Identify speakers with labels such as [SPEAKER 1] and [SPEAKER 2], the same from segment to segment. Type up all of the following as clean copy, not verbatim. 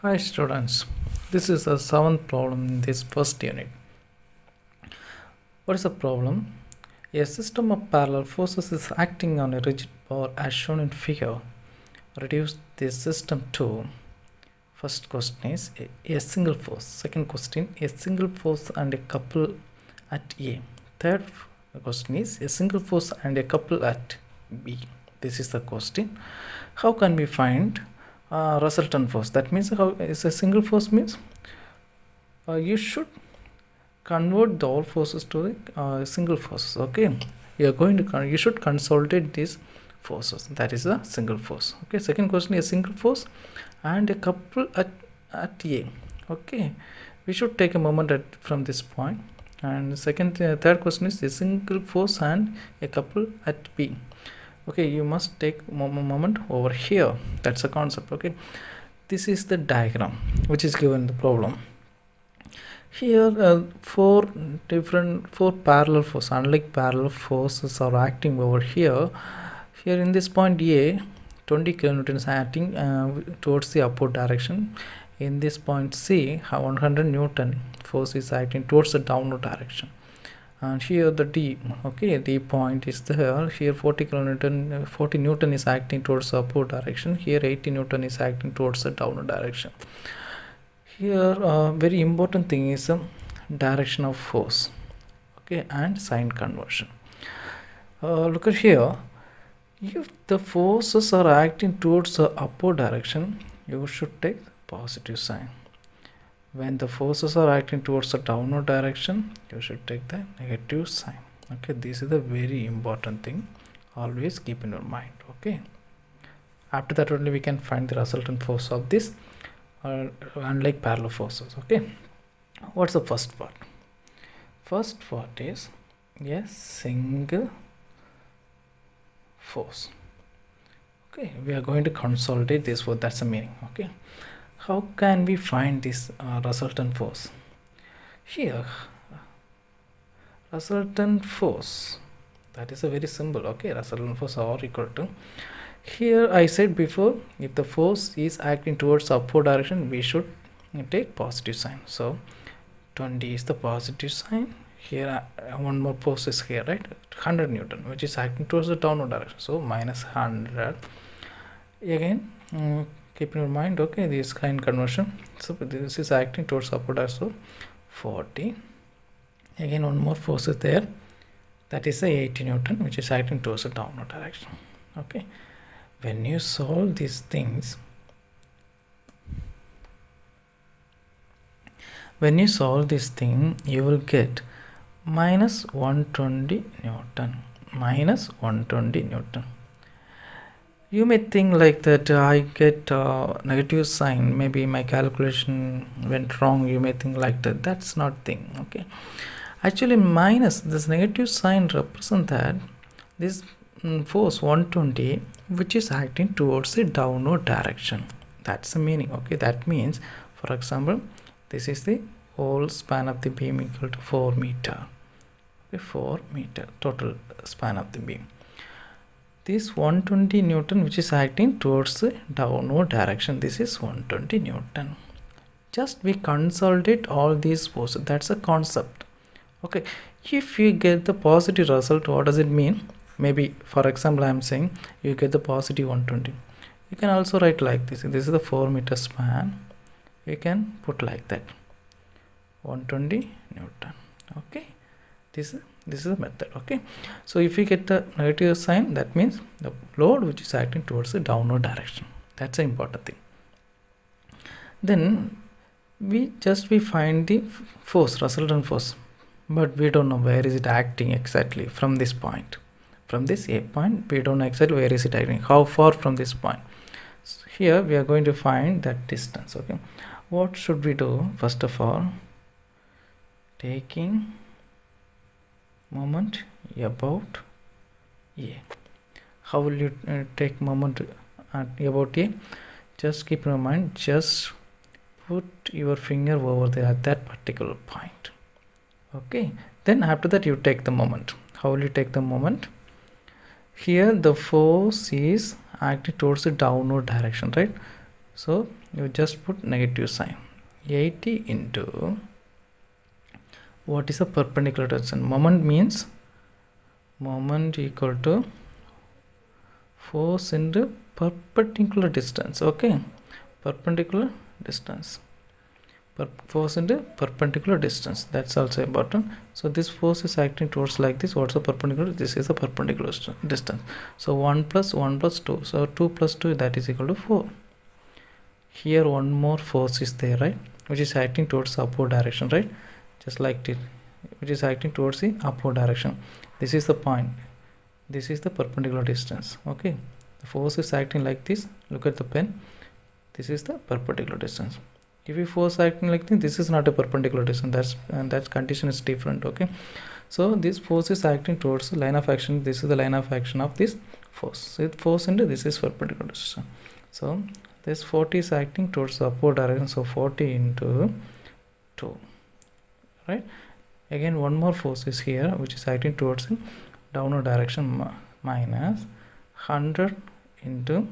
[SPEAKER 1] Hi students, this is the seventh problem in this first unit. What is the problem? A system of parallel forces is acting on a rigid bar as shown in figure. Reduce this system to, first question is a single force. Second question, a single force and a couple at A. Third question is a single force and a couple at B. This is the question. How can we find resultant force? That means how is a single force means you should convert the all forces to the single forces. Okay, you are going to you should consolidate these forces. That is a single force. Okay, second question is a single force and a couple at A. Okay, we should take a moment from this point. And third question is a single force and a couple at B. Okay, you must take moment over here. That's a concept. Okay, this is the diagram which is given in the problem. Here four parallel forces, unlike parallel forces are acting over here. Here in this point A, 20 kilonewtons is acting towards the upward direction. In this point C, 100 Newton force is acting towards the downward direction. And here the D, okay, D point is there. Here 40 Newton is acting towards the upward direction. Here 80 Newton is acting towards the downward direction. Here very important thing is direction of force, okay, and sign conversion. Look at here, if the forces are acting towards the upward direction, you should take positive sign. When the forces are acting towards the downward direction, you should take the negative sign. Okay, this is the very important thing, always keep in your mind. Okay, after that only we can find the resultant force of this unlike parallel forces. Okay, what's the first part? First part is a single force. Okay, we are going to consolidate this word. That's the meaning. Okay, how can we find this resultant force? Here resultant force, that is a very simple. Okay, resultant force are equal to, here I said before, if the force is acting towards upward direction, we should take positive sign. So 20 is the positive sign. Here one more force is here, right? 100 Newton, which is acting towards the downward direction. So minus 100. Again, keep in your mind, okay, this sign conversion. So this is acting towards upward direction. So 40. Again, one more force is there. That is the 80 Newton, which is acting towards the downward direction. Okay. When you solve these things, you will get minus 120 Newton. Minus 120 Newton. You may think like that I get negative sign. Maybe my calculation went wrong. You may think like that. That's not thing. Okay. Actually, minus this negative sign represent that this force 120 which is acting towards the downward direction. That's the meaning. Okay, that means, for example, this is the whole span of the beam equal to 4 meter. Okay, 4 meter total span of the beam. This 120 Newton which is acting towards the downward direction, this is 120 Newton. Just we consolidate all these forces. That's a concept. Okay, if you get the positive result, what does it mean? Maybe, for example, I am saying you get the positive 120. You can also write like this. This is the 4 meter span. You can put like that, 120 Newton. Okay, this is the method. Okay, so if you get the negative sign, that means the load which is acting towards the downward direction. That's the important thing. Then we find the force, resultant force, but we don't know where is it acting exactly from this point. From this A point, we don't know exactly where is it acting, how far from this point. So here we are going to find that distance. Okay, what should we do? First of all, taking moment about A. How will you take moment about A? Just keep in mind, just put your finger over there at that particular point. Okay, then after that you take the moment. How will you take the moment? Here the force is acting towards the downward direction, right? So you just put negative sign. 80 into what is a perpendicular distance? Moment means moment equal to force into perpendicular distance. Okay, perpendicular distance, force into perpendicular distance, that's also important. So this force is acting towards like this. What's the perpendicular? This is a perpendicular distance. So 1 plus 1 plus 2, so 2 plus 2, that is equal to 4. Here one more force is there, right, which is acting towards the upward direction, right, just like it, which is acting towards the upward direction. This is the point, this is the perpendicular distance. Okay, the force is acting like this. Look at the pen, this is the perpendicular distance. If you force acting like this is not a perpendicular distance. That condition is different. Okay, so this force is acting towards the line of action. This is the line of action of this force. So force into this is perpendicular distance. So this 40 is acting towards the upward direction. So 40 into 2, right? Again one more force is here, which is acting towards the downward direction, minus 100 into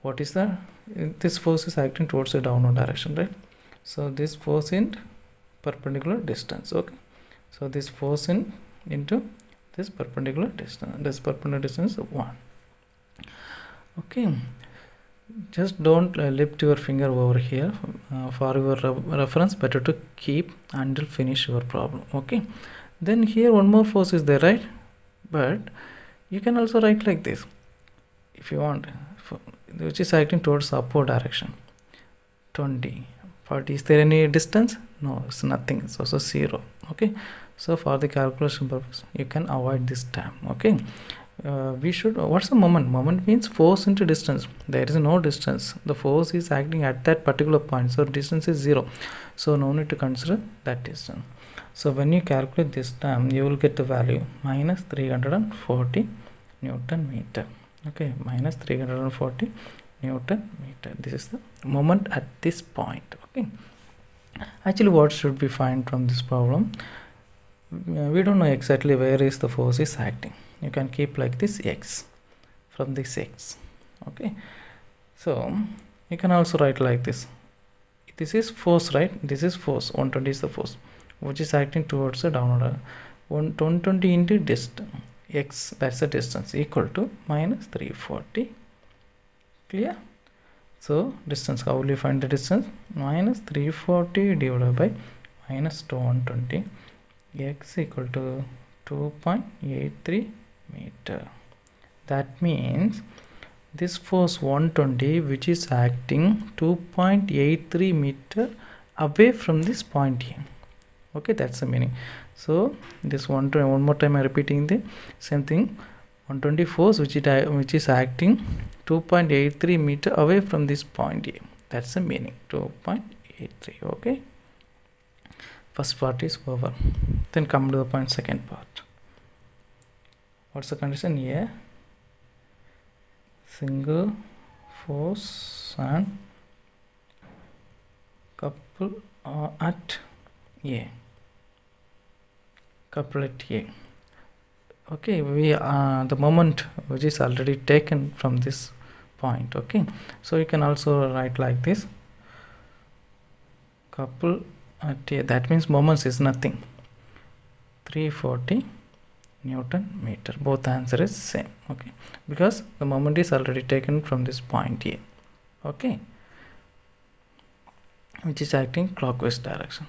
[SPEAKER 1] what is the, this force is acting towards the downward direction, right? So this force in perpendicular distance. Okay, so this force into this perpendicular distance, is 1. Okay, just don't lift your finger over here. For your reference, better to keep until finish your problem. Okay, then here one more force is there, right? But you can also write like this if you want, which is acting towards upward direction, 20. But is there any distance? No, it's nothing, it's also 0. Okay, so for the calculation purpose you can avoid this term. Okay, we should, what's the moment? Moment means force into distance. There is no distance, the force is acting at that particular point, so distance is 0, so no need to consider that distance. So when you calculate this term, you will get the value minus 340 Newton meter. Okay, minus 340 Newton meter. This is the moment at this point. Okay, actually what should we find from this problem? We don't know exactly where is the force is acting. You can keep like this x, from this x. Okay, so you can also write like this. This is force, right? This is force, 120 is the force which is acting towards the downward. 120 into distance x, that's the distance, equal to minus 340. Clear? So distance, how will you find the distance? Minus 340 divided by minus 120, x equal to 2.83 meter. That means this force 120, which is acting 2.83 meter away from this point here. Okay, that's the meaning. So this one more time I'm repeating the same thing. 120 force which is acting 2.83 meter away from this point here. That's the meaning, 2.83. Okay, first part is over. Then come to the point, second part. What's the condition here? Single force and couple at A. Couple at A. Okay, we the moment which is already taken from this point. Okay, so you can also write like this, couple at A. That means moments is nothing, 340 Newton meter. Both answer is same. Okay, because the moment is already taken from this point A. Okay, which is acting clockwise direction.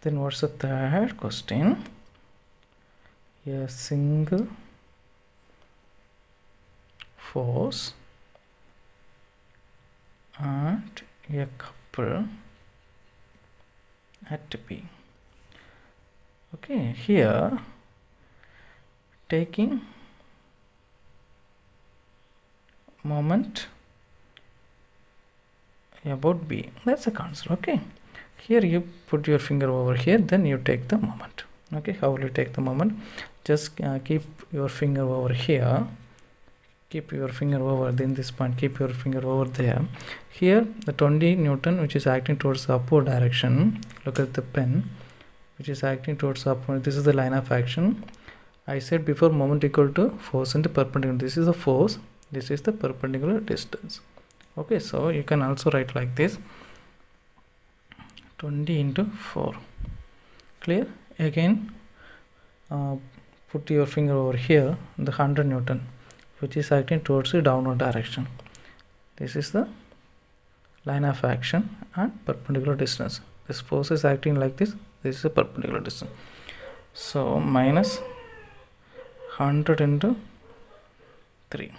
[SPEAKER 1] Then what's the third question? A single force and a couple at B. Okay, here taking moment about B, that's a concept. Okay, here you put your finger over here, then you take the moment. Okay, how will you take the moment? Just keep your finger over here, keep your finger over, then this point, keep your finger over there. Here the 20 Newton which is acting towards the upward direction. Look at the pen, which is acting towards the upward. This is the line of action. I said before, moment equal to force into perpendicular. This is the force, This is the perpendicular distance. Okay, so you can also write like this: 20 into 4. Clear? Again, put your finger over here, the 100 Newton, which is acting towards the downward direction. This is the line of action and perpendicular distance. This force is acting like this. This is a perpendicular distance. So minus 100 into 3.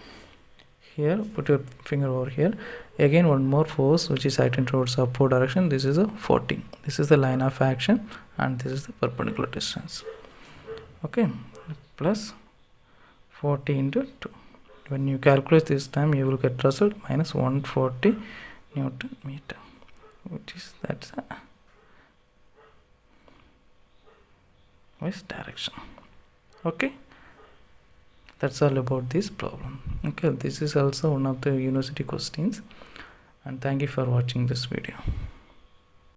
[SPEAKER 1] Here, put your finger over here. Again, one more force which is acting towards upward direction. This is a 40. This is the line of action and this is the perpendicular distance. Okay, plus 40 into 2. When you calculate this time, you will get result minus 140 Newton meter, which is that's west direction. Okay, that's all about this problem. Okay, this is also one of the university questions, and thank you for watching this video.